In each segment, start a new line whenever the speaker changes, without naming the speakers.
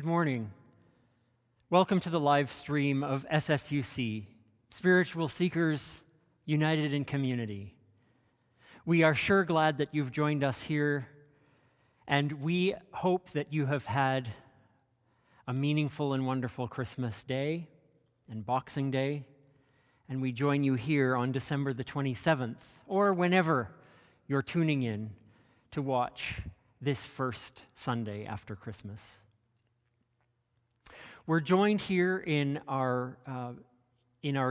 Good morning. Welcome to the live stream of SSUC, Spiritual Seekers United in Community. We are sure glad that you've joined us here, and we hope that you have had a meaningful and wonderful Christmas Day and Boxing Day, and we join you here on December the 27th, or whenever you're tuning in to watch this first Sunday after Christmas. We're joined here in our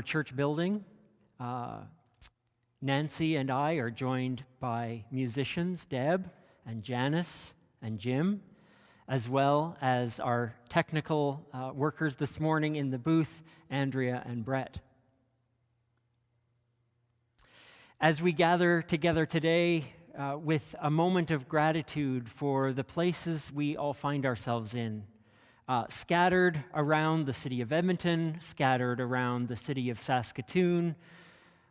church building. Nancy and I are joined by musicians, Deb and Janice and Jim, as well as our technical workers this morning in the booth, Andrea and Brett. As we gather together today with a moment of gratitude for the places we all find ourselves in, scattered around the city of Edmonton, scattered around the city of Saskatoon,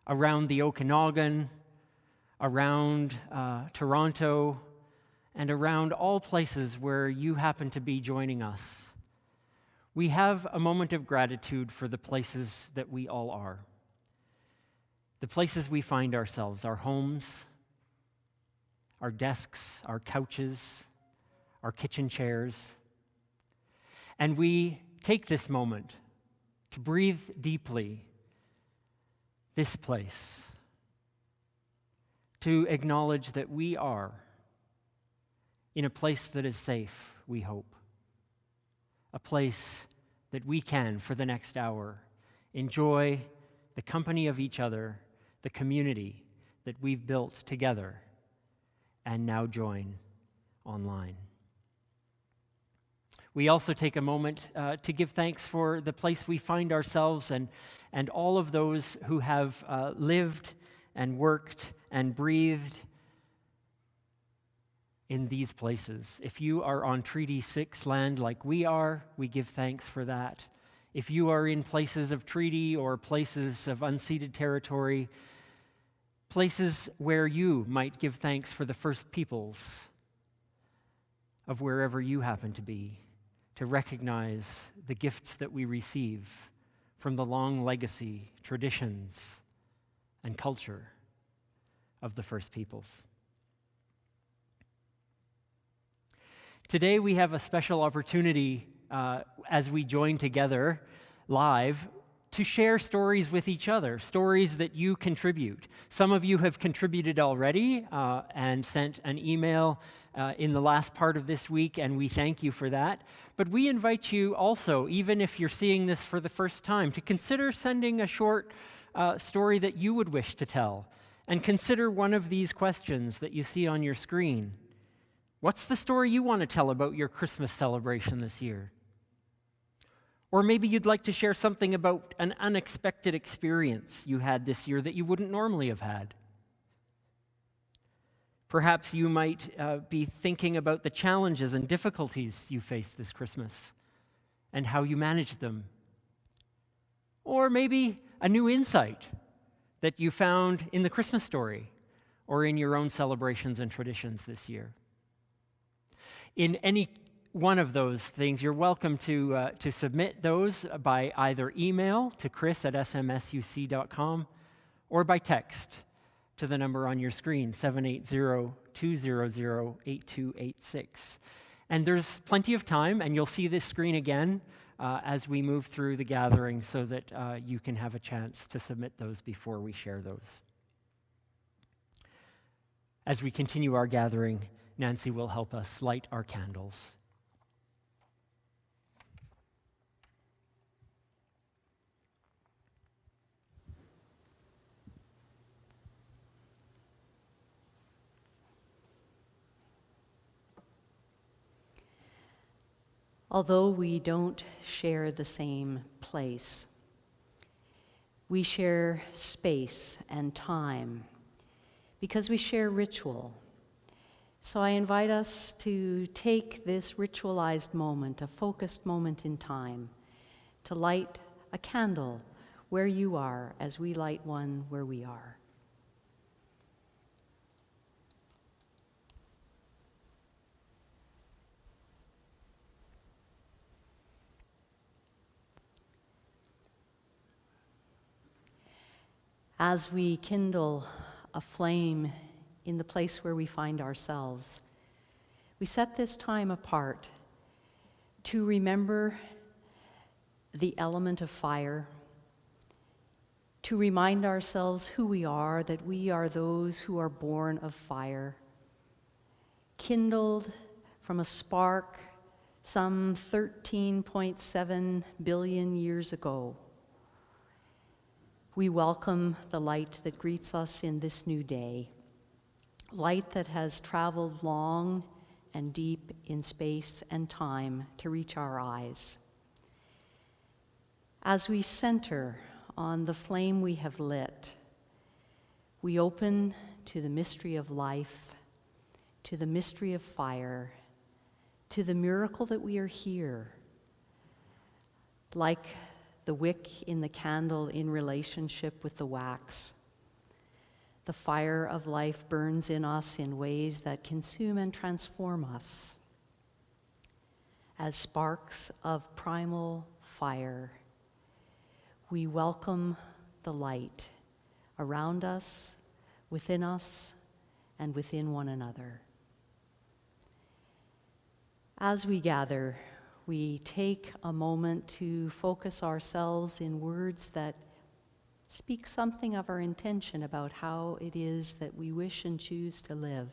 around the Okanagan, around Toronto, and around all places where you happen to be joining us. We have a moment of gratitude for the places that we all are, the places we find ourselves, our homes, our desks, our couches, our kitchen chairs. And we take this moment to breathe deeply this place, to acknowledge that we are in a place that is safe, we hope, a place that we can, for the next hour, enjoy the company of each other, the community that we've built together and now join online. We also take a moment to give thanks for the place we find ourselves and all of those who have lived and worked and breathed in these places. If you are on Treaty 6 land like we are, we give thanks for that. If you are in places of treaty or places of unceded territory, places where you might give thanks for the first peoples of wherever you happen to be, to recognize the gifts that we receive from the long legacy, traditions, and culture of the First Peoples. Today we have a special opportunity as we join together live to share stories with each other, stories that you contribute. Some of you have contributed already and sent an email in the last part of this week, and we thank you for that. But we invite you also, even if you're seeing this for the first time, to consider sending a short story that you would wish to tell, and consider one of these questions that you see on your screen. What's the story you want to tell about your Christmas celebration this year? Or maybe you'd like to share something about an unexpected experience you had this year that you wouldn't normally have had. Perhaps you might be thinking about the challenges and difficulties you faced this Christmas and how you managed them. Or maybe a new insight that you found in the Christmas story or in your own celebrations and traditions this year. In any one of those things, you're welcome to submit those by either email to chris@smsuc.com or by text to the number on your screen, 780-200-8286. And there's plenty of time, and you'll see this screen again as we move through the gathering so that you can have a chance to submit those before we share those. As we continue our gathering, Nancy will help us light our candles.
Although we don't share the same place, we share space and time because we share ritual. So I invite us to take this ritualized moment, a focused moment in time, to light a candle where you are as we light one where we are. As we kindle a flame in the place where we find ourselves, we set this time apart to remember the element of fire, to remind ourselves who we are, that we are those who are born of fire, kindled from a spark some 13.7 billion years ago. We welcome the light that greets us in this new day, light that has traveled long and deep in space and time to reach our eyes. As we center on the flame we have lit, we open to the mystery of life, to the mystery of fire, to the miracle that we are here, like the wick in the candle in relationship with the wax. The fire of life burns in us in ways that consume and transform us. As sparks of primal fire, we welcome the light around us, and within one another. As we gather, we take a moment to focus ourselves in words that speak something of our intention about how it is that we wish and choose to live.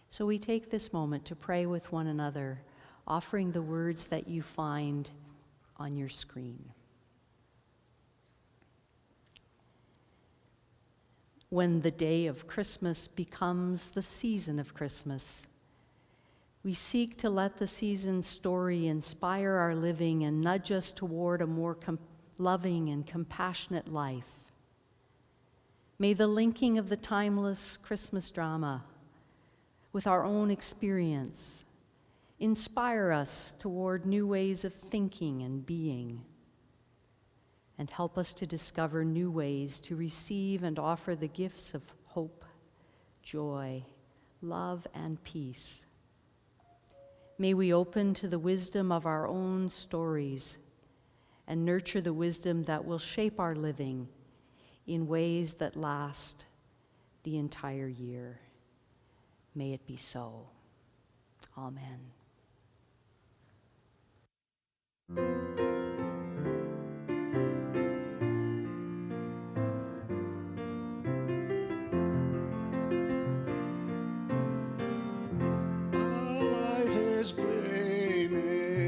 So we take this moment to pray with one another, offering the words that you find on your screen. When the day of Christmas becomes the season of Christmas, we seek to let the season's story inspire our living and nudge us toward a more loving and compassionate life. May the linking of the timeless Christmas drama with our own experience inspire us toward new ways of thinking and being, and help us to discover new ways to receive and offer the gifts of hope, joy, love, and peace. May we open to the wisdom of our own stories and nurture the wisdom that will shape our living in ways that last the entire year. May it be so. Amen.
Is gleaming,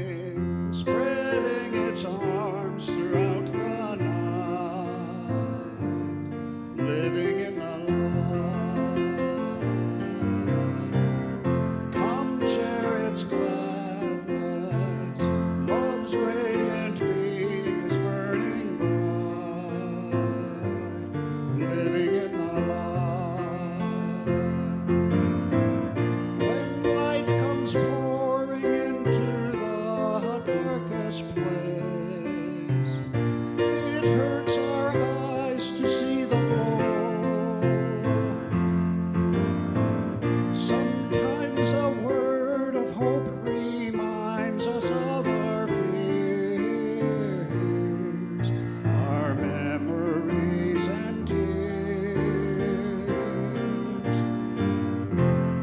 spreading its arms throughout the night, living in the light. Come share its gladness, love's radiant beam is burning bright, living in the light. When light comes pouring into the darkest place, it hurts our eyes to see the glow. Sometimes a word of hope reminds us of our fears, our memories and tears.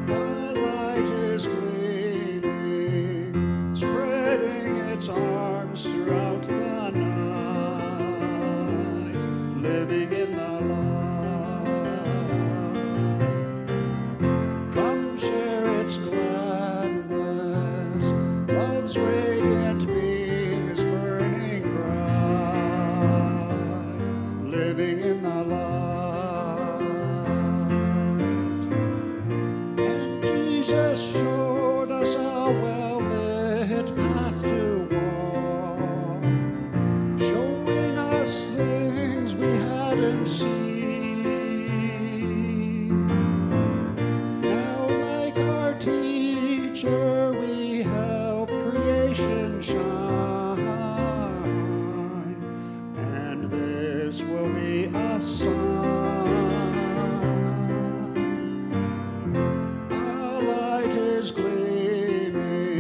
The light is gleaming, spreading its arms throughout the night, living in the light. Come share its gladness, love's radiant beam is burning bright, living in the light. And Jesus showed us a well-lit path to walk, showing us things we hadn't seen. Now, like our teacher, we help creation shine, and this will be a sign. A light is gleaming,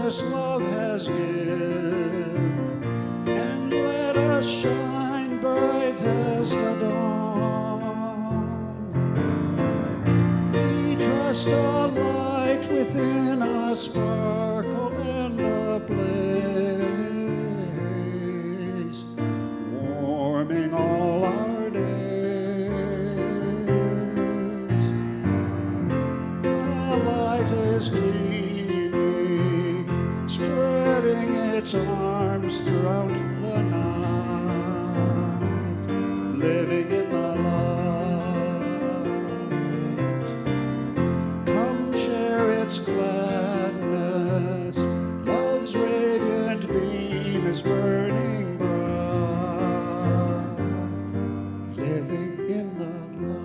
Christmas love has given, and let us shine bright as the dawn. We trust a light within us sparkle and ablaze, warming all our days. The light is gleaming, spreading its arms throughout the night, living in the light. Come share its gladness, love's radiant beam is burning bright, living in the light.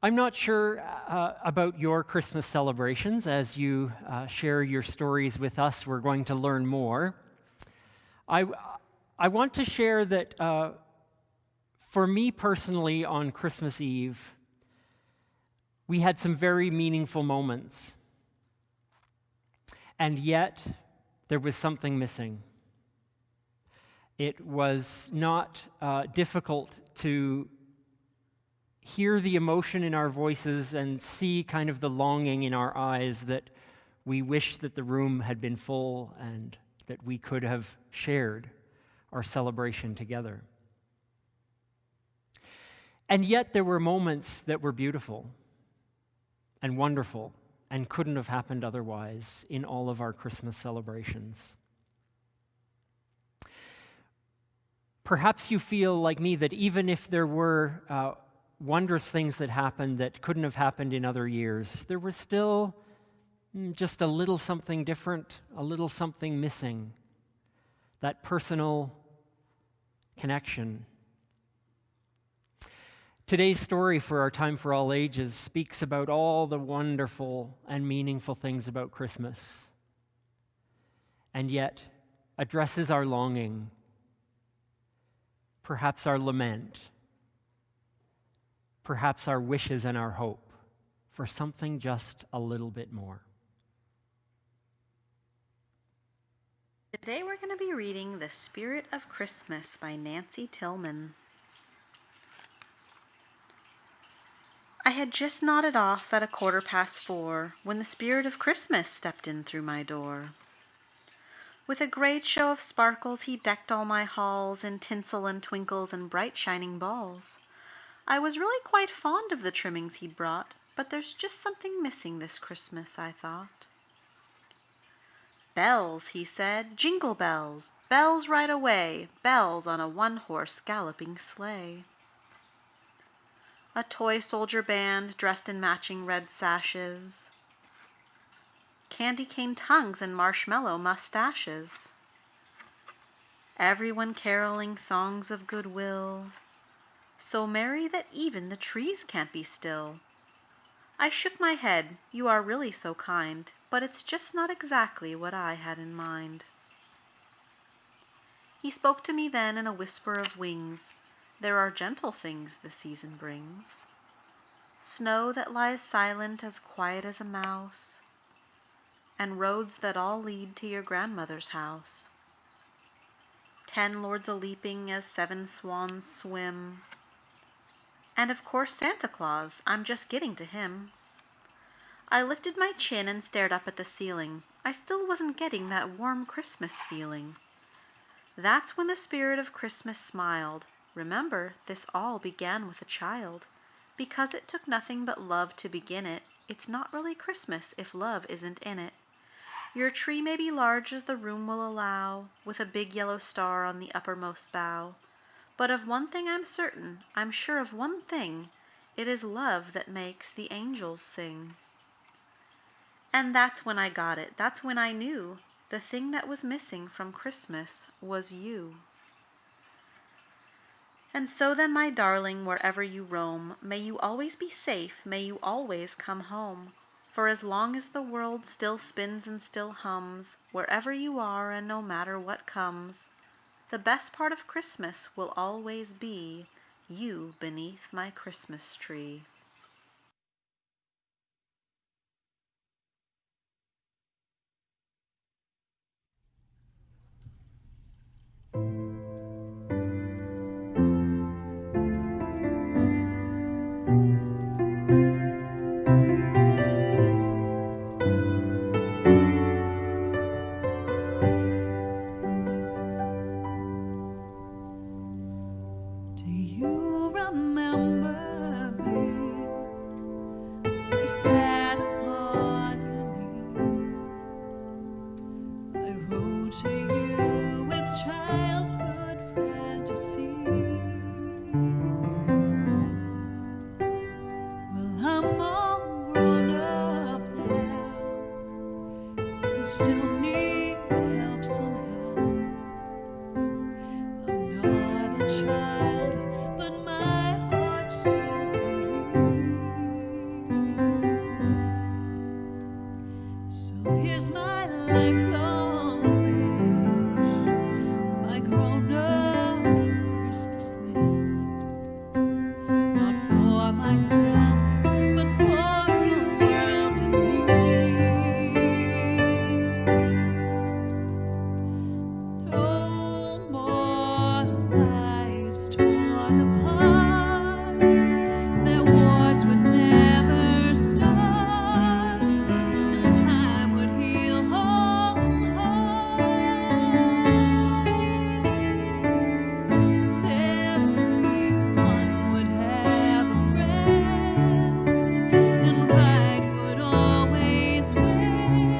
I'm not sure about your Christmas celebrations. As you share your stories with us, we're going to learn more. I want to share that for me personally on Christmas Eve, we had some very meaningful moments. And yet, there was something missing. It was not difficult to hear the emotion in our voices and see kind of the longing in our eyes that we wish that the room had been full and that we could have shared our celebration together. And yet there were moments that were beautiful and wonderful and couldn't have happened otherwise in all of our Christmas celebrations. Perhaps you feel like me that even if there were wondrous things that happened that couldn't have happened in other years, there was still just a little something different, a little something missing, that personal connection. Today's story for our Time for All Ages speaks about all the wonderful and meaningful things about Christmas, and yet addresses our longing, perhaps our lament, perhaps our wishes and our hope for something just a little bit more.
Today we're going to be reading The Spirit of Christmas by Nancy Tillman. I had just nodded off at 4:15 when the Spirit of Christmas stepped in through my door. With a great show of sparkles he decked all my halls in tinsel and twinkles and bright shining balls. I was really quite fond of the trimmings he'd brought, but there's just something missing this Christmas, I thought. Bells, he said, jingle bells, bells right away, bells on a one-horse galloping sleigh. A toy soldier band dressed in matching red sashes, candy cane tongues and marshmallow mustaches. Everyone caroling songs of goodwill, so merry that even the trees can't be still. I shook my head. You are really so kind, but it's just not exactly what I had in mind. He spoke to me then in a whisper of wings. There are gentle things the season brings. Snow that lies silent, as quiet as a mouse, and roads that all lead to your grandmother's house. 10 lords a-leaping as 7 swans swim. And of course Santa Claus, I'm just getting to him. I lifted my chin and stared up at the ceiling. I still wasn't getting that warm Christmas feeling. That's when the Spirit of Christmas smiled. Remember, this all began with a child. Because it took nothing but love to begin it, it's not really Christmas if love isn't in it. Your tree may be large as the room will allow, with a big yellow star on the uppermost bough. But of one thing I'm certain, I'm sure of one thing, it is love that makes the angels sing. And that's when I got it, that's when I knew the thing that was missing from Christmas was you. And so then, my darling, wherever you roam, may you always be safe, may you always come home. For as long as the world still spins and still hums, wherever you are and no matter what comes, the best part of Christmas will always be you beneath my Christmas tree.
Do you remember me? I sat upon your knee. I wrote to you with childhood fantasies. Well, I'm all grown up now and still need help somehow. I'm not a child, but my heart still can dream. So here's my lifelong wish, my grown-up Christmas list. Not for myself, but for a world in need. No more lives torn apart. Their wars would never start, and time would heal all hearts. Everyone would have a friend, and right would always win,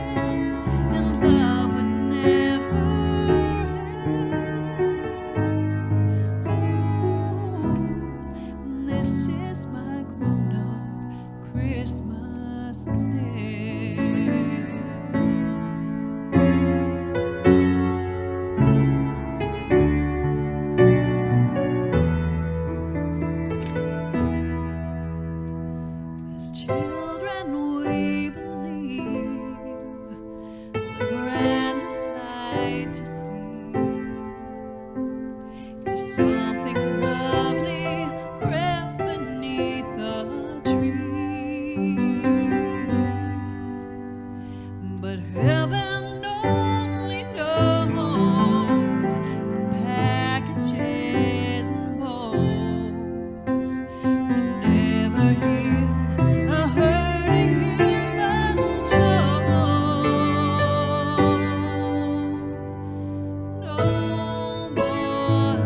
and love would never end. This is my grown-up Christmas list. As children, we believe the grandest sight to see is something lovely wrapped beneath the tree. But heaven only knows that packages and bows can never heal a hurting human soul. No more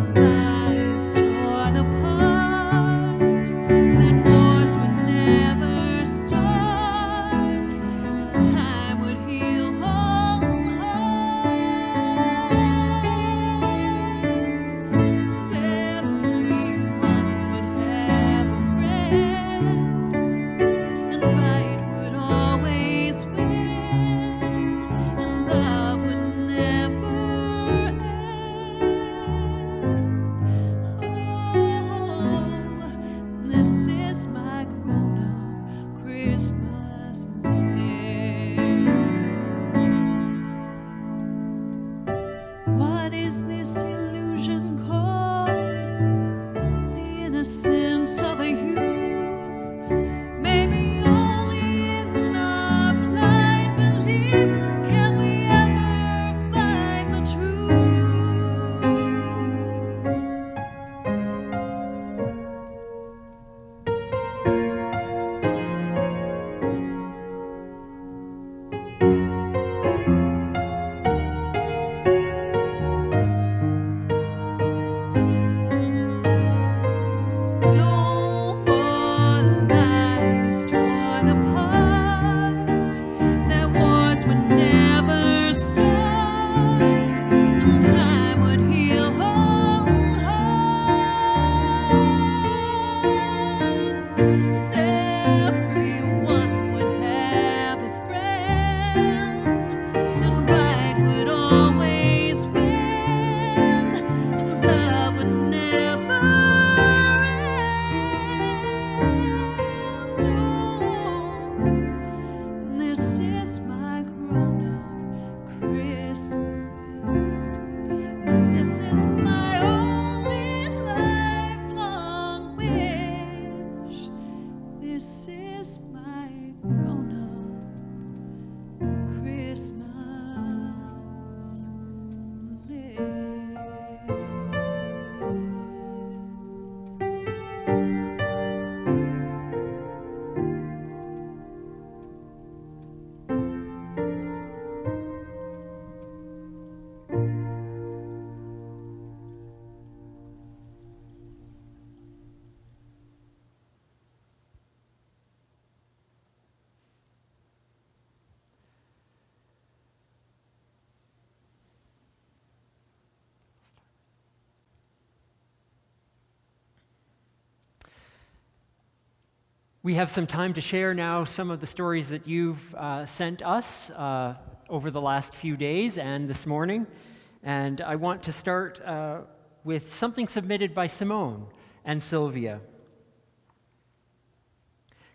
We have some time to share now some of the stories that you've sent us over the last few days and this morning. And I want to start with something submitted by Simone and Sylvia.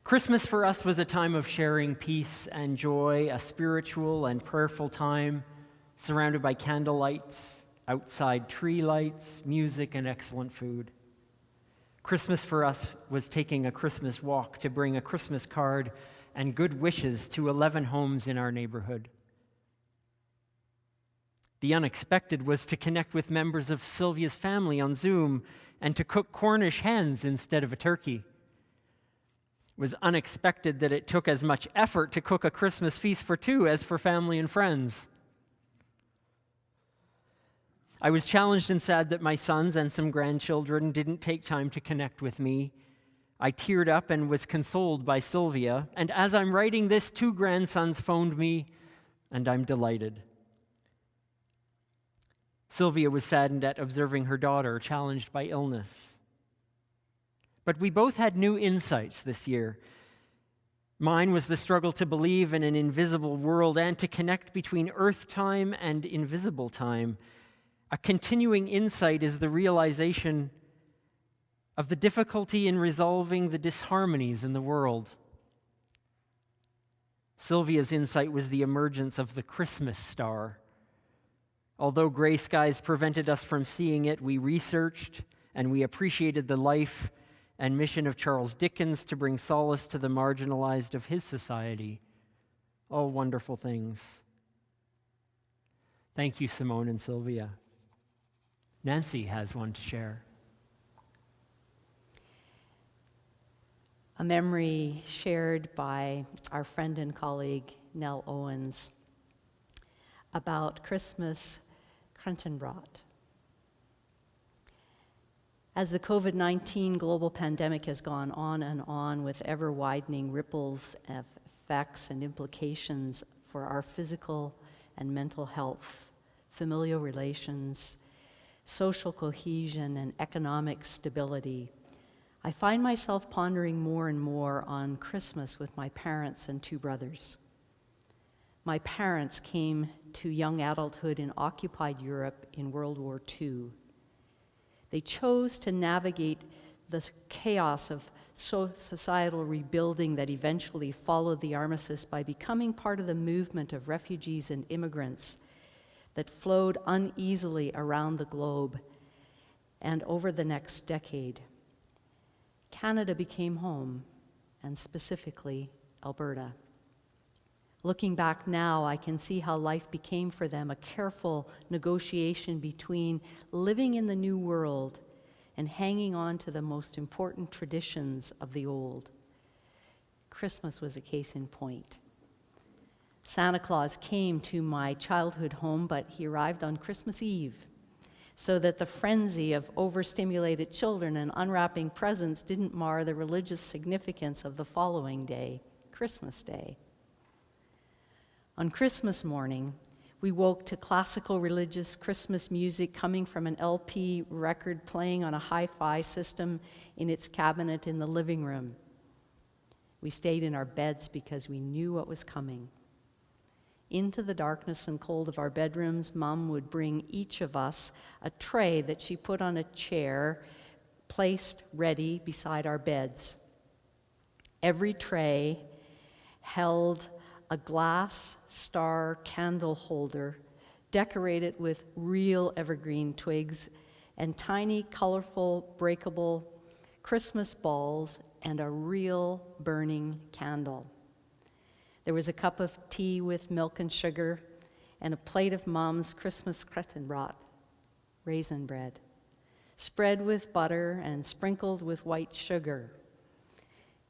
Christmas for us was a time of sharing peace and joy, a spiritual and prayerful time surrounded by candle lights, outside tree lights, music, and excellent food. Christmas for us was taking a Christmas walk to bring a Christmas card and good wishes to 11 homes in our neighborhood. The unexpected was to connect with members of Sylvia's family on Zoom and to cook Cornish hens instead of a turkey. It was unexpected that it took as much effort to cook a Christmas feast for two as for family and friends. I was challenged and sad that my sons and some grandchildren didn't take time to connect with me. I teared up and was consoled by Sylvia, and as I'm writing this, 2 grandsons phoned me, and I'm delighted. Sylvia was saddened at observing her daughter challenged by illness. But we both had new insights this year. Mine was the struggle to believe in an invisible world and to connect between earth time and invisible time. A continuing insight is the realization of the difficulty in resolving the disharmonies in the world. Sylvia's insight was the emergence of the Christmas star. Although gray skies prevented us from seeing it, we researched and we appreciated the life and mission of Charles Dickens to bring solace to the marginalized of his society. All wonderful things. Thank you, Simone and Sylvia. Nancy has one to share.
A memory shared by our friend and colleague, Nell Owens, about Christmas Krantenbrot. As the COVID-19 global pandemic has gone on and on with ever-widening ripples of effects and implications for our physical and mental health, familial relations, social cohesion, and economic stability, I find myself pondering more and more on Christmas with my parents and 2 brothers. My parents came to young adulthood in occupied Europe in World War II. They chose to navigate the chaos of societal rebuilding that eventually followed the armistice by becoming part of the movement of refugees and immigrants that flowed uneasily around the globe. And over the next decade, Canada became home, and specifically Alberta. Looking back now, I can see how life became for them a careful negotiation between living in the new world and hanging on to the most important traditions of the old. Christmas was a case in point. Santa Claus came to my childhood home, but he arrived on Christmas Eve, so that the frenzy of overstimulated children and unwrapping presents didn't mar the religious significance of the following day, Christmas Day. On Christmas morning, we woke to classical religious Christmas music coming from an LP record playing on a hi-fi system in its cabinet in the living room. We stayed in our beds because we knew what was coming. Into the darkness and cold of our bedrooms, Mom would bring each of us a tray that she put on a chair, placed ready beside our beds. Every tray held a glass star candle holder decorated with real evergreen twigs and tiny, colorful, breakable Christmas balls and a real burning candle. There was a cup of tea with milk and sugar and a plate of Mom's Christmas Krantenbrot, raisin bread, spread with butter and sprinkled with white sugar.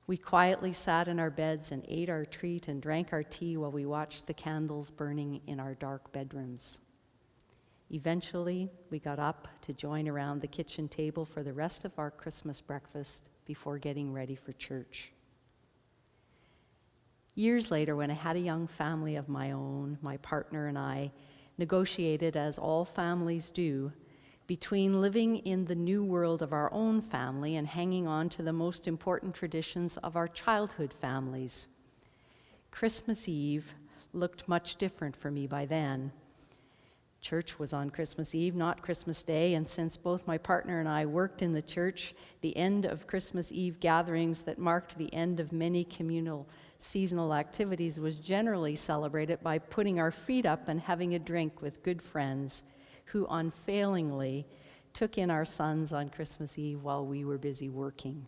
We quietly sat in our beds and ate our treat and drank our tea while we watched the candles burning in our dark bedrooms. Eventually, we got up to join around the kitchen table for the rest of our Christmas breakfast before getting ready for church. Years later, when I had a young family of my own, my partner and I negotiated, as all families do, between living in the new world of our own family and hanging on to the most important traditions of our childhood families. Christmas Eve looked much different for me by then. Church was on Christmas Eve, not Christmas Day, and since both my partner and I worked in the church, the end of Christmas Eve gatherings that marked the end of many communal seasonal activities was generally celebrated by putting our feet up and having a drink with good friends who unfailingly took in our sons on Christmas Eve while we were busy working.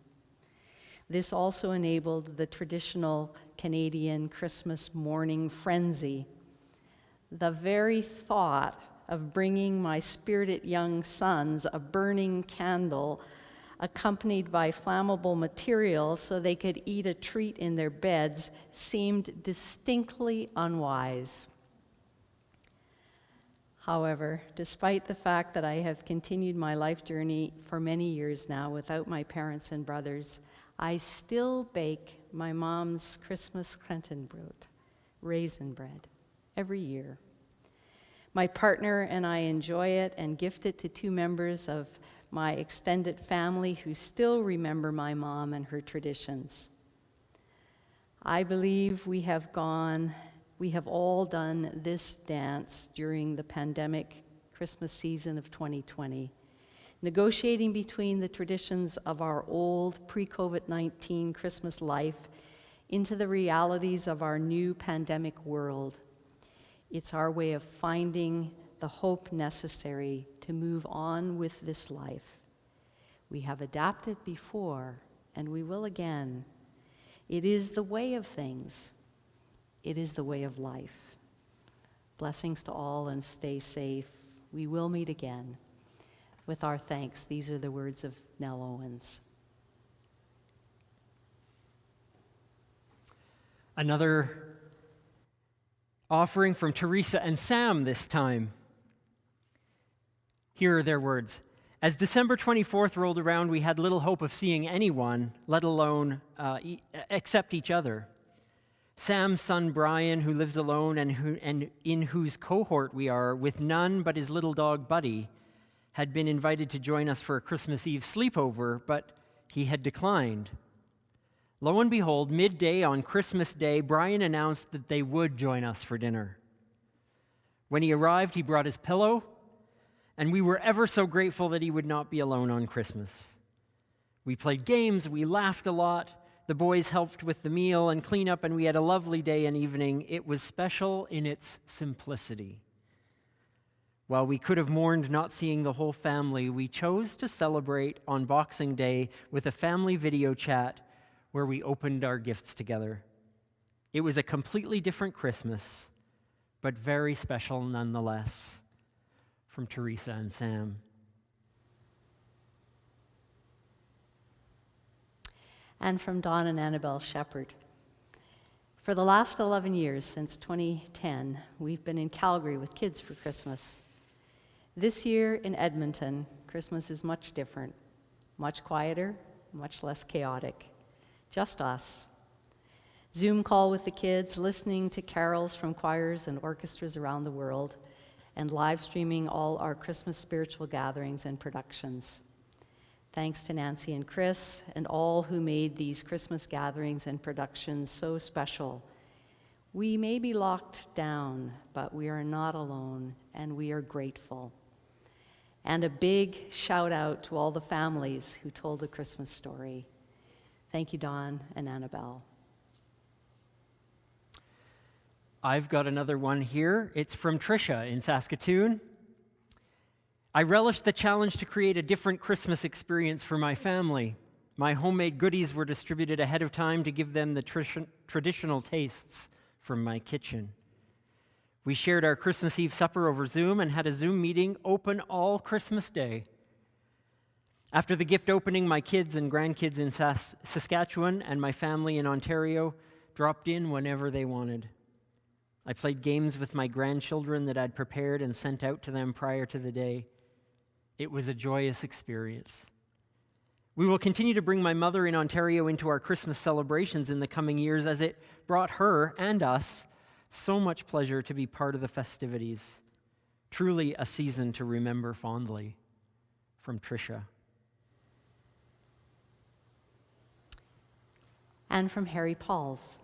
This also enabled the traditional Canadian Christmas morning frenzy. The very thought of bringing my spirited young sons a burning candle accompanied by flammable material so they could eat a treat in their beds seemed distinctly unwise. However, despite the fact that I have continued my life journey for many years now without my parents and brothers, I still bake my mom's Christmas Krentenbrot, raisin bread, every year. My partner and I enjoy it and gift it to 2 members of my extended family who still remember my mom and her traditions. I believe we have all done this dance during the pandemic Christmas season of 2020, negotiating between the traditions of our old pre-COVID-19 Christmas life into the realities of our new pandemic world. It's our way of finding the hope necessary to move on with this life. We have adapted before, and we will again. It is the way of things. It is the way of life. Blessings to all and stay safe. We will meet again. With our thanks, these are the words of Nell Owens.
Another offering from Teresa and Sam this time. Here are their words. As December 24th rolled around, we had little hope of seeing anyone, let alone except each other. Sam's son Brian, who lives alone and in whose cohort we are, with none but his little dog Buddy, had been invited to join us for a Christmas Eve sleepover, but he had declined. Lo and behold, midday on Christmas Day, Brian announced that they would join us for dinner. When he arrived, he brought his pillow, and we were ever so grateful that he would not be alone on Christmas. We played games, we laughed a lot, the boys helped with the meal and cleanup, and we had a lovely day and evening. It was special in its simplicity. While we could have mourned not seeing the whole family, we chose to celebrate on Boxing Day with a family video chat where we opened our gifts together. It was a completely different Christmas, but very special nonetheless. From Teresa and Sam.
And from Don and Annabelle Shepard. For the last 11 years, since 2010, we've been in Calgary with kids for Christmas. This year in Edmonton, Christmas is much different, much quieter, much less chaotic. Just us. Zoom call with the kids, listening to carols from choirs and orchestras around the world, and live streaming all our Christmas spiritual gatherings and productions. Thanks to Nancy and Chris and all who made these Christmas gatherings and productions so special. We may be locked down, but we are not alone, and we are grateful. And a big shout out to all the families who told the Christmas story. Thank you, Don and Annabelle.
I've got another one here. It's from Tricia in Saskatoon. I relished the challenge to create a different Christmas experience for my family. My homemade goodies were distributed ahead of time to give them the traditional tastes from my kitchen. We shared our Christmas Eve supper over Zoom and had a Zoom meeting open all Christmas Day. After the gift opening, my kids and grandkids in Saskatchewan and my family in Ontario dropped in whenever they wanted. I played games with my grandchildren that I'd prepared and sent out to them prior to the day. It was a joyous experience. We will continue to bring my mother in Ontario into our Christmas celebrations in the coming years, as it brought her and us so much pleasure to be part of the festivities. Truly a season to remember fondly. from Tricia.
And from Harry Pauls.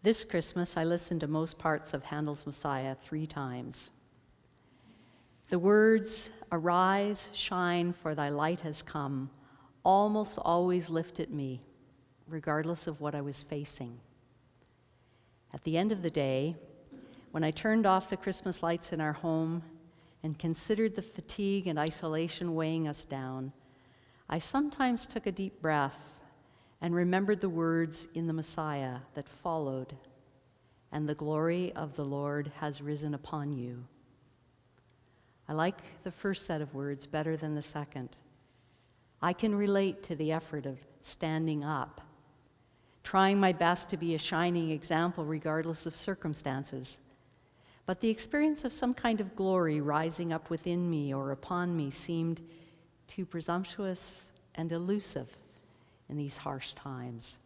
This Christmas, I listened to most parts of Handel's Messiah 3 times. The words, "Arise, shine, for thy light has come," almost always lifted me, regardless of what I was facing. At the end of the day, when I turned off the Christmas lights in our home and considered the fatigue and isolation weighing us down, I sometimes took a deep breath and remembered the words in the Messiah that followed, "And the glory of the Lord has risen upon you." I like the first set of words better than the second. I can relate to the effort of standing up, trying my best to be a shining example regardless of circumstances. But the experience of some kind of glory rising up within me or upon me seemed too presumptuous and elusive in these harsh times.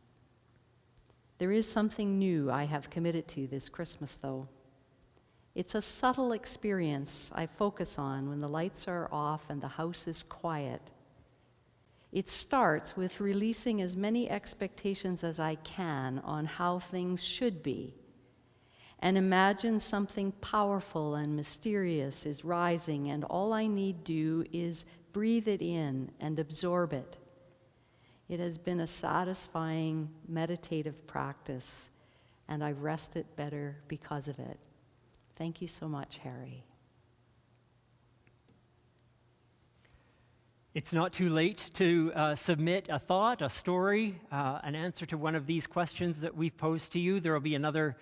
There is something new I have committed to this Christmas, though. It's a subtle experience I focus on when the lights are off and the house is quiet. It starts with releasing as many expectations as I can on how things should be, and imagine something powerful and mysterious is rising, and all I need do is breathe it in and absorb it. It has been a satisfying meditative practice, and I've rested better because of it. Thank you so much, Harry.
It's not too late to submit a thought, a story, an answer to one of these questions that we've posed to you. There will be another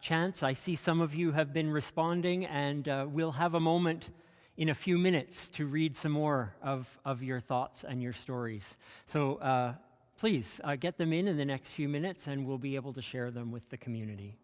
chance. I see some of you have been responding, and we'll have a moment in a few minutes to read some more of your thoughts and your stories. So please get them in the next few minutes, and we'll be able to share them with the community.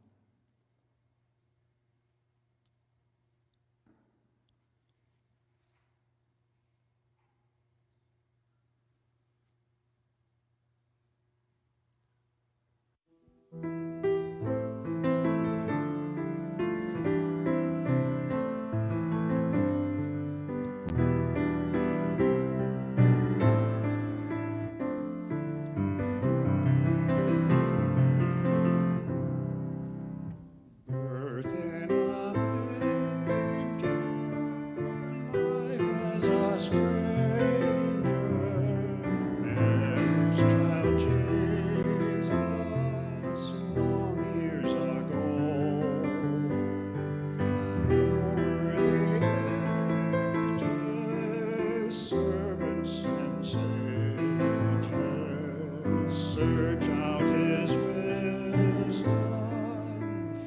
Birth in a manger, life as a stranger, Mary's child Jesus, long years ago. Over the ages, servants and sages search out his wisdom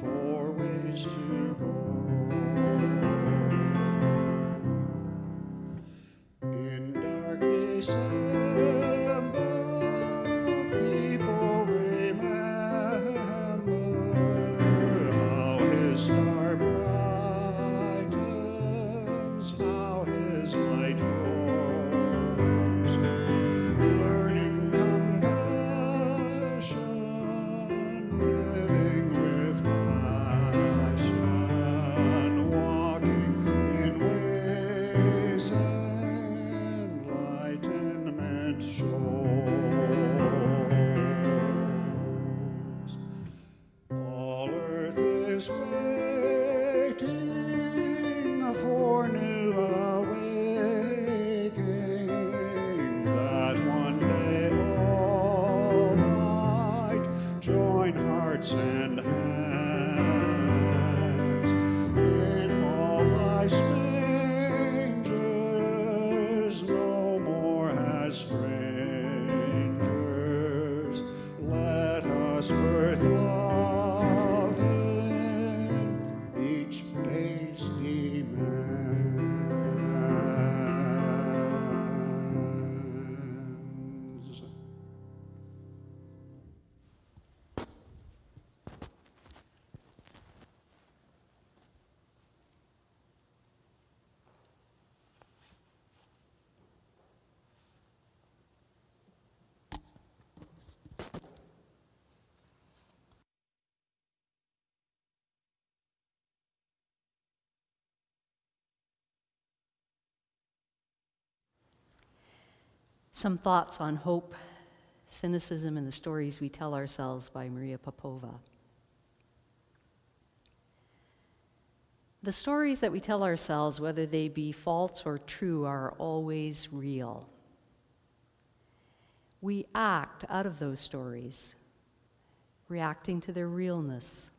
for ways to go. In dark December, people remember how his star brightens, how his light grows, learning compassion, living with passion, walking in ways enlightenment shows. All earth is waiting for new awaking, that one day all might join hearts and hands in all life's mangers. No more as strangers, let us birth love in each day's demands.
Some thoughts on hope, cynicism, and the stories we tell ourselves by Maria Popova. The stories that we tell ourselves, whether they be false or true, are always real. We act out of those stories, reacting to their realness.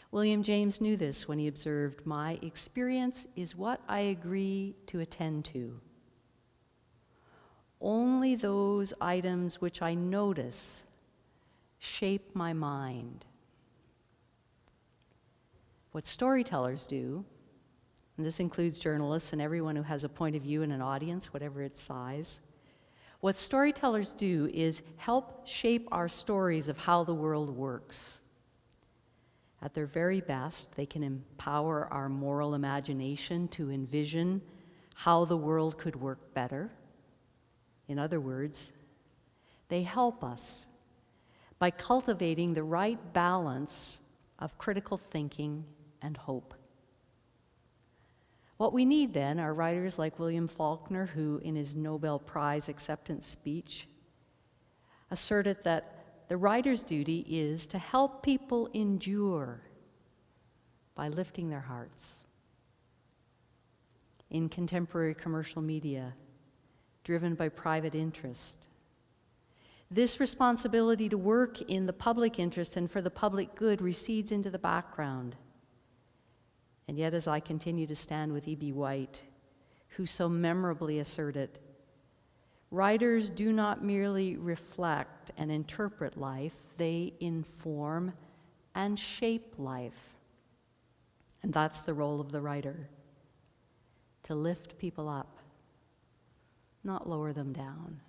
William James knew this when he observed, "My experience is what I agree to attend to. Only those items which I notice shape my mind." What storytellers do, and this includes journalists and everyone who has a point of view in an audience, whatever its size, what storytellers do is help shape our stories of how the world works. At their very best, they can empower our moral imagination to envision how the world could work better. In other words, they help us by cultivating the right balance of critical thinking and hope. What we need then are writers like William Faulkner, who in his Nobel Prize acceptance speech asserted that the writer's duty is to help people endure by lifting their hearts. In contemporary commercial media, driven by private interest, this responsibility to work in the public interest and for the public good recedes into the background. And yet, as I continue to stand with E.B. White, who so memorably asserted, writers do not merely reflect and interpret life, they inform and shape life. And that's the role of the writer, to lift people up, not lower them down.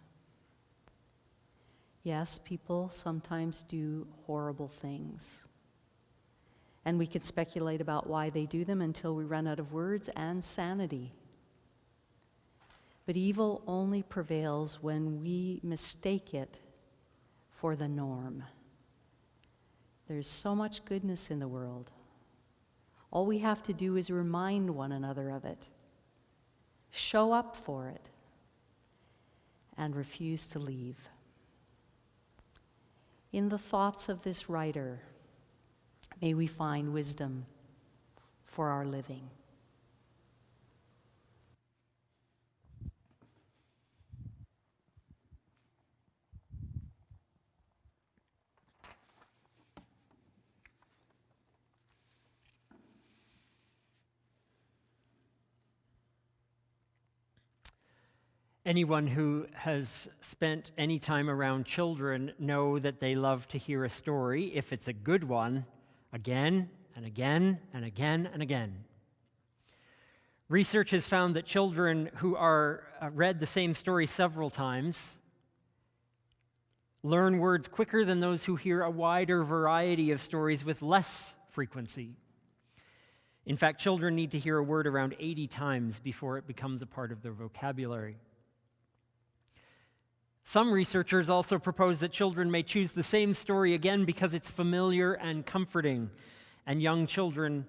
Yes, people sometimes do horrible things. And we could speculate about why they do them until we run out of words and sanity. But evil only prevails when we mistake it for the norm. There's so much goodness in the world. All we have to do is remind one another of it, show up for it, and refuse to leave. In the thoughts of this writer, may we find wisdom for our living.
Anyone who has spent any time around children know that they love to hear a story, if it's a good one, again and again and again and again. Research has found that children who are read the same story several times learn words quicker than those who hear a wider variety of stories with less frequency. In fact, children need to hear a word around 80 times before it becomes a part of their vocabulary. Some researchers also propose that children may choose the same story again because it's familiar and comforting, and young children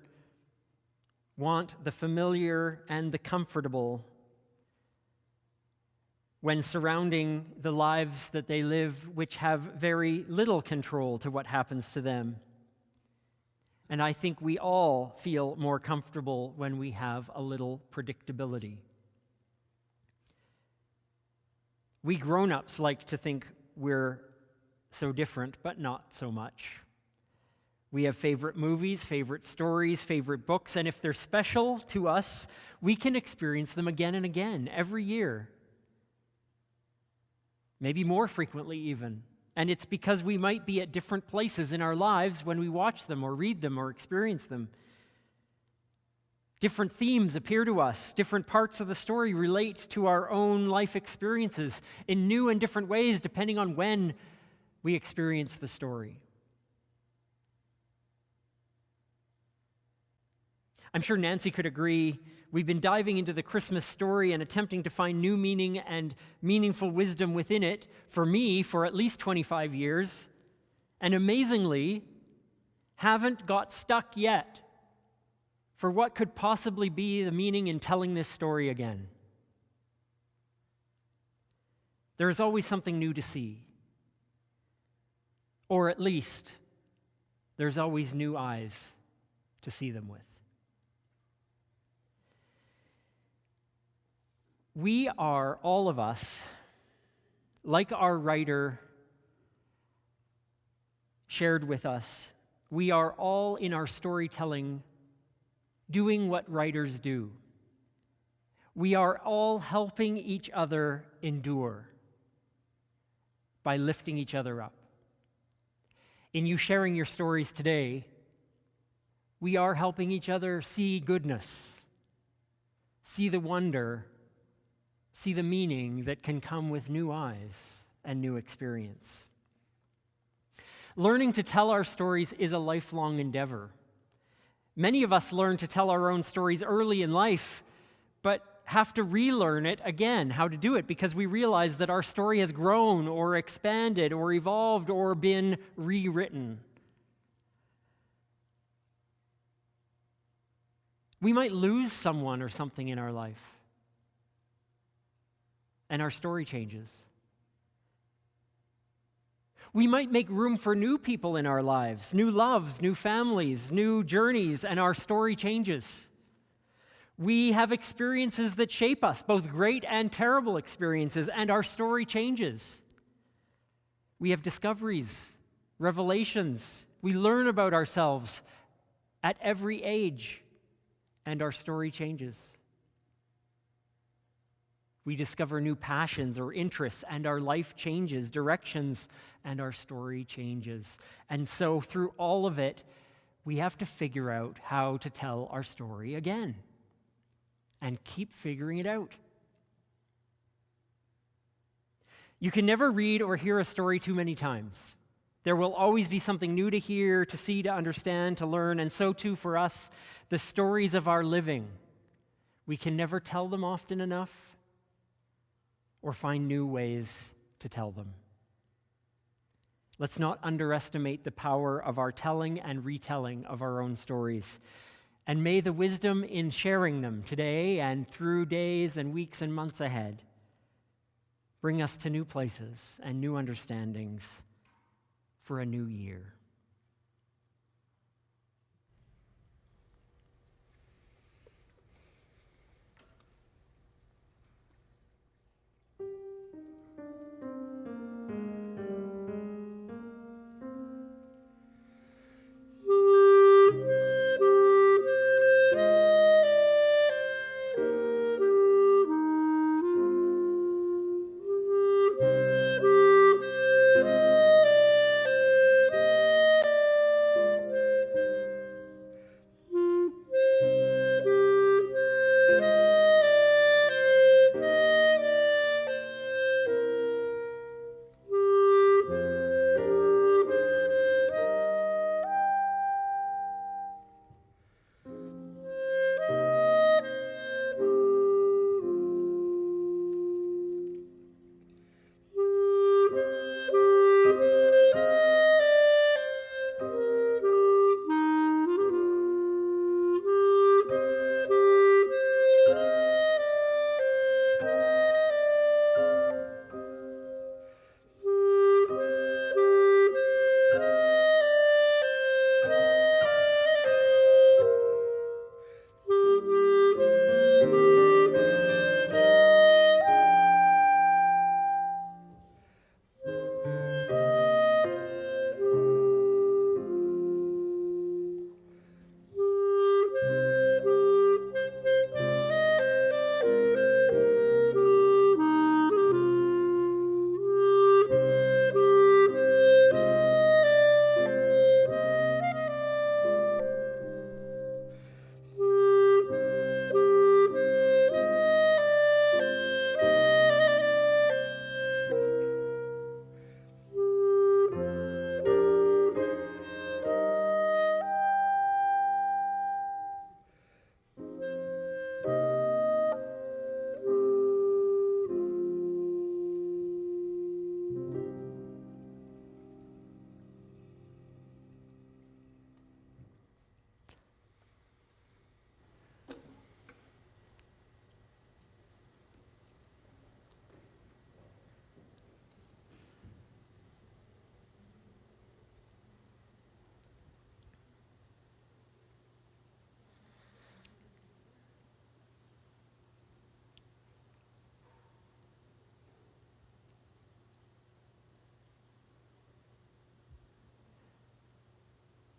want the familiar and the comfortable when surrounding the lives that they live, which have very little control to what happens to them. And I think we all feel more comfortable when we have a little predictability. We grown-ups like to think we're so different, but not so much. We have favorite movies, favorite stories, favorite books, and if they're special to us, we can experience them again and again, every year. Maybe more frequently even. And it's because we might be at different places in our lives when we watch them or read them or experience them. Different themes appear to us. Different parts of the story relate to our own life experiences in new and different ways depending on when we experience the story. I'm sure Nancy could agree. We've been diving into the Christmas story and attempting to find new meaning and meaningful wisdom within it, for me, for at least 25 years, and amazingly, haven't got stuck yet for what could possibly be the meaning in telling this story again. There is always something new to see. Or at least, there's always new eyes to see them with. We are, all of us, like our writer shared with us, we are all in our storytelling doing what writers do. We are all helping each other endure by lifting each other up. In you sharing your stories today, we are helping each other see goodness, see the wonder, see the meaning that can come with new eyes and new experience. Learning to tell our stories is a lifelong endeavor. Many of us learn to tell our own stories early in life, but have to relearn it again, how to do it, because we realize that our story has grown or expanded or evolved or been rewritten. We might lose someone or something in our life, and our story changes. We might make room for new people in our lives, new loves, new families, new journeys, and our story changes. We have experiences that shape us, both great and terrible experiences, and our story changes. We have discoveries, revelations. We learn about ourselves at every age, and our story changes. We discover new passions or interests, and our life changes, directions, and our story changes. And so through all of it, we have to figure out how to tell our story again and keep figuring it out. You can never read or hear a story too many times. There will always be something new to hear, to see, to understand, to learn, and so too for us, the stories of our living. We can never tell them often enough or find new ways to tell them. Let's not underestimate the power of our telling and retelling of our own stories. And may the wisdom in sharing them today and through days and weeks and months ahead bring us to new places and new understandings for a new year.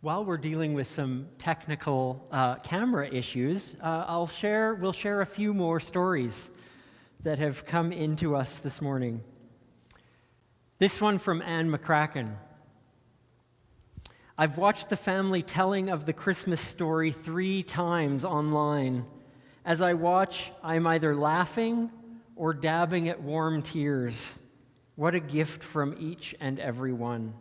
While we're dealing with some technical camera issues, we'll share a few more stories that have come into us this morning. This one from Anne McCracken. I've watched the family telling of the Christmas story 3 times online. As I watch, I'm either laughing or dabbing at warm tears. What a gift from each and every one.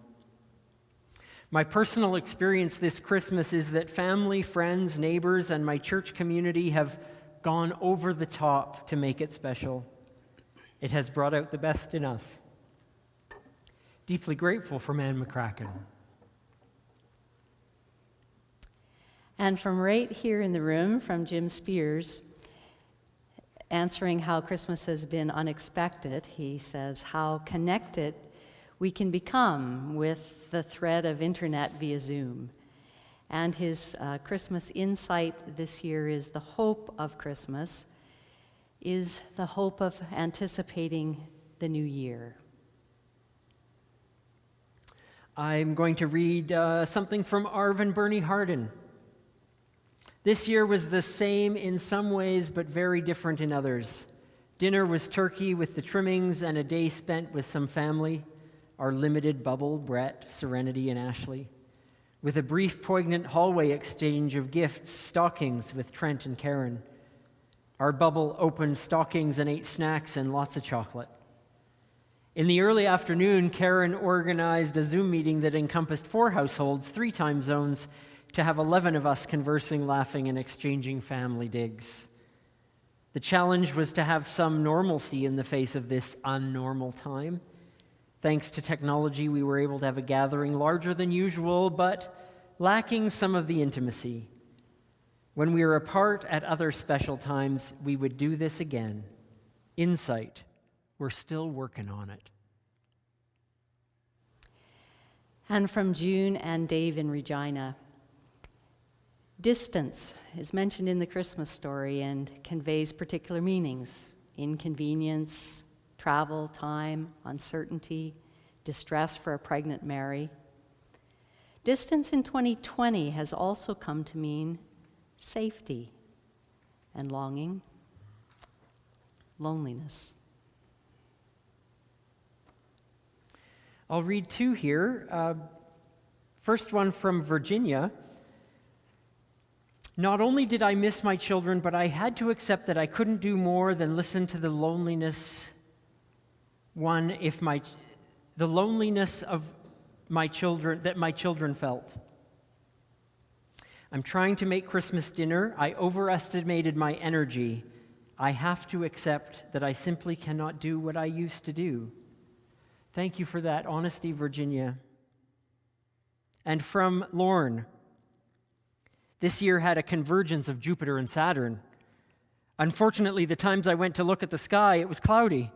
My personal experience this Christmas is that family, friends, neighbors, and my church community have gone over the top to make it special. It has brought out the best in us. Deeply grateful for Anne McCracken.
And from right here in the room, from Jim Spears, answering how Christmas has been unexpected, he says, how connected we can become with the thread of internet via Zoom. And his Christmas insight this year is the hope of Christmas is the hope of anticipating the new year.
I'm going to read something from Arvin Bernie Hardin. This year was the same in some ways, but very different in others. Dinner was turkey with the trimmings and a day spent with some family, our limited bubble, Brett, Serenity, and Ashley, with a brief, poignant hallway exchange of gifts, stockings with Trent and Karen. Our bubble opened stockings and ate snacks and lots of chocolate. In the early afternoon, Karen organized a Zoom meeting that encompassed 4 households, 3 time zones, to have 11 of us conversing, laughing, and exchanging family digs. The challenge was to have some normalcy in the face of this unnormal time. Thanks to technology, we were able to have a gathering larger than usual, but lacking some of the intimacy. When we were apart at other special times, we would do this again. Insight. We're still working on it.
And from June and Dave in Regina. Distance is mentioned in the Christmas story and conveys particular meanings: inconvenience, travel, time, uncertainty, distress for a pregnant Mary. Distance in 2020 has also come to mean safety and longing, loneliness.
I'll read 2 here. First one from Virginia. Not only did I miss my children, but I had to accept that I couldn't do more than listen to the loneliness of my children that my children felt. I'm trying to make Christmas dinner. I overestimated my energy. I have to accept that I simply cannot do what I used to do. Thank you for that honesty, Virginia. And from Lorne. This year had a convergence of Jupiter and Saturn. Unfortunately, the times I went to look at the sky, it was cloudy.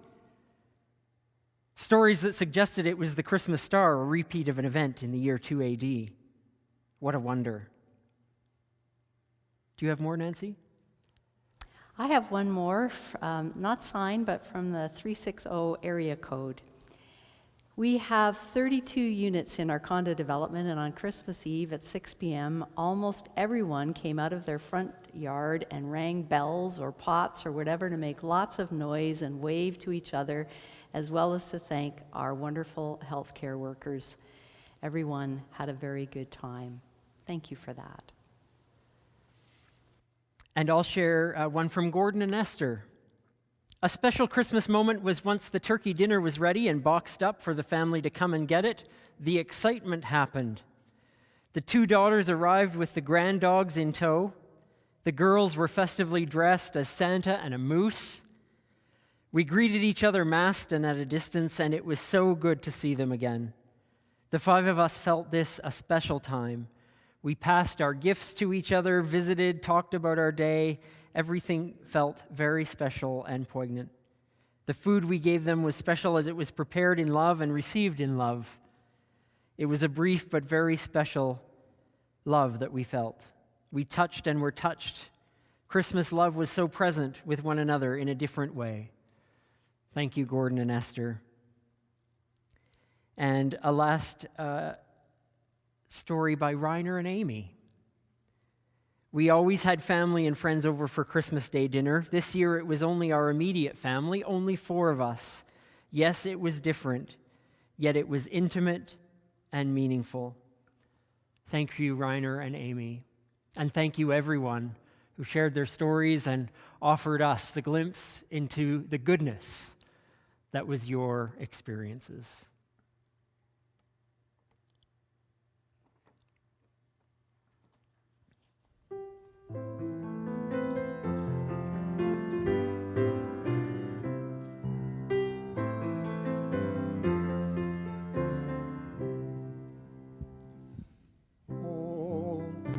Stories that suggested it was the Christmas star, a repeat of an event in the year 2 AD. What a wonder. Do you have more, Nancy?
I have one more, not signed, but from the 360 area code. We have 32 units in our condo development, and on Christmas Eve at 6 p.m., almost everyone came out of their front yard and rang bells or pots or whatever to make lots of noise and wave to each other, as well as to thank our wonderful healthcare workers. Everyone had a very good time. Thank you for that.
And I'll share one from Gordon and Esther. A special Christmas moment was once the turkey dinner was ready and boxed up for the family to come and get it. The excitement happened. The 2 daughters arrived with the grand dogs in tow. The girls were festively dressed as Santa and a moose. We greeted each other masked and at a distance, and it was so good to see them again. The 5 of us felt this a special time. We passed our gifts to each other, visited, talked about our day. Everything felt very special and poignant. The food we gave them was special as it was prepared in love and received in love. It was a brief but very special love that we felt. We touched and were touched. Christmas love was so present with one another in a different way. Thank you, Gordon and Esther. And a last story by Reiner and Amy. We always had family and friends over for Christmas Day dinner. This year it was only our immediate family, only 4 of us. Yes, it was different, yet it was intimate and meaningful. Thank you, Reiner and Amy. And thank you, everyone who shared their stories and offered us the glimpse into the goodness that was your experiences.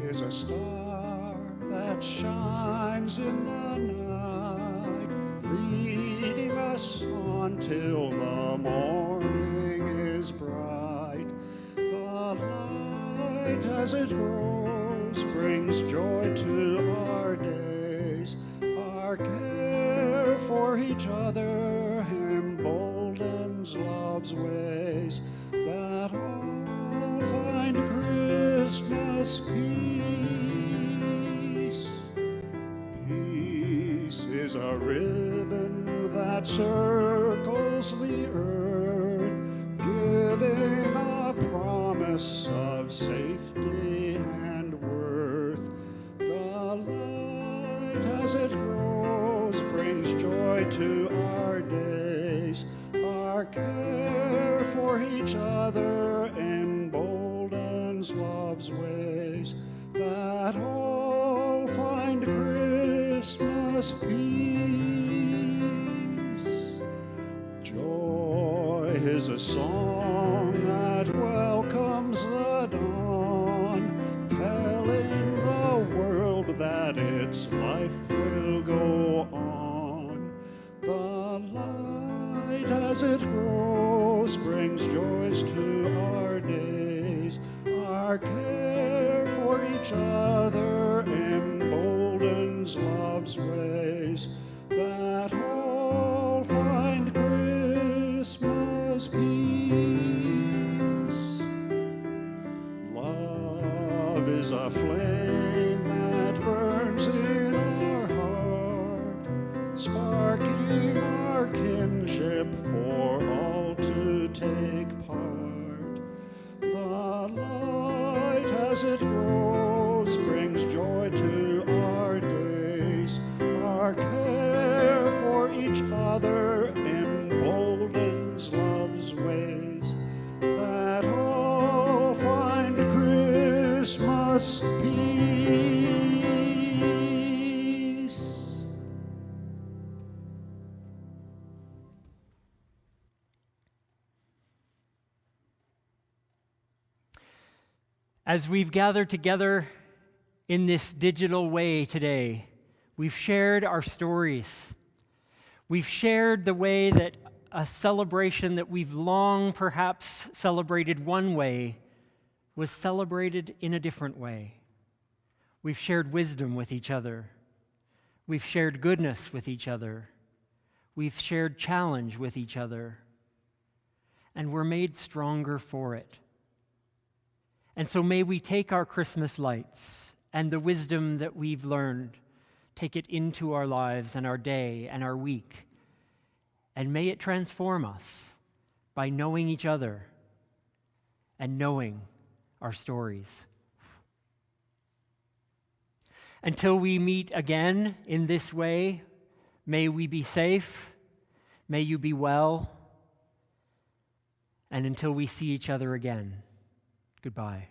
Is a star that shines in the night, leading us on till the morning is bright. The light as it grows brings joy to our days. Our care for each other emboldens love's ways, that all find Christmas peace. Peace is a ribbon that circles the earth, giving a promise of safety and worth. The light as it grows brings joy to our days. Our care for each other emboldens love's ways, that all find Christmas peace. Joy is a song that welcomes the dawn, telling the world that its life will go on. The light as it grows brings joys to our days. Our care for each other emboldens love's ways, that all find Christmas peace. Love is a flame that burns in our heart, sparking our kinship for all to take part. The light as it grows brings joy to our days. Our care for each other emboldens love's ways, that all find Christmas peace.
As we've gathered together in this digital way today, we've shared our stories. We've shared the way that a celebration that we've long perhaps celebrated one way was celebrated in a different way. We've shared wisdom with each other. We've shared goodness with each other. We've shared challenge with each other. And we're made stronger for it. And so may we take our Christmas lights and the wisdom that we've learned, take it into our lives and our day and our week, and may it transform us by knowing each other and knowing our stories. Until we meet again in this way, may we be safe, may you be well, and until we see each other again, goodbye.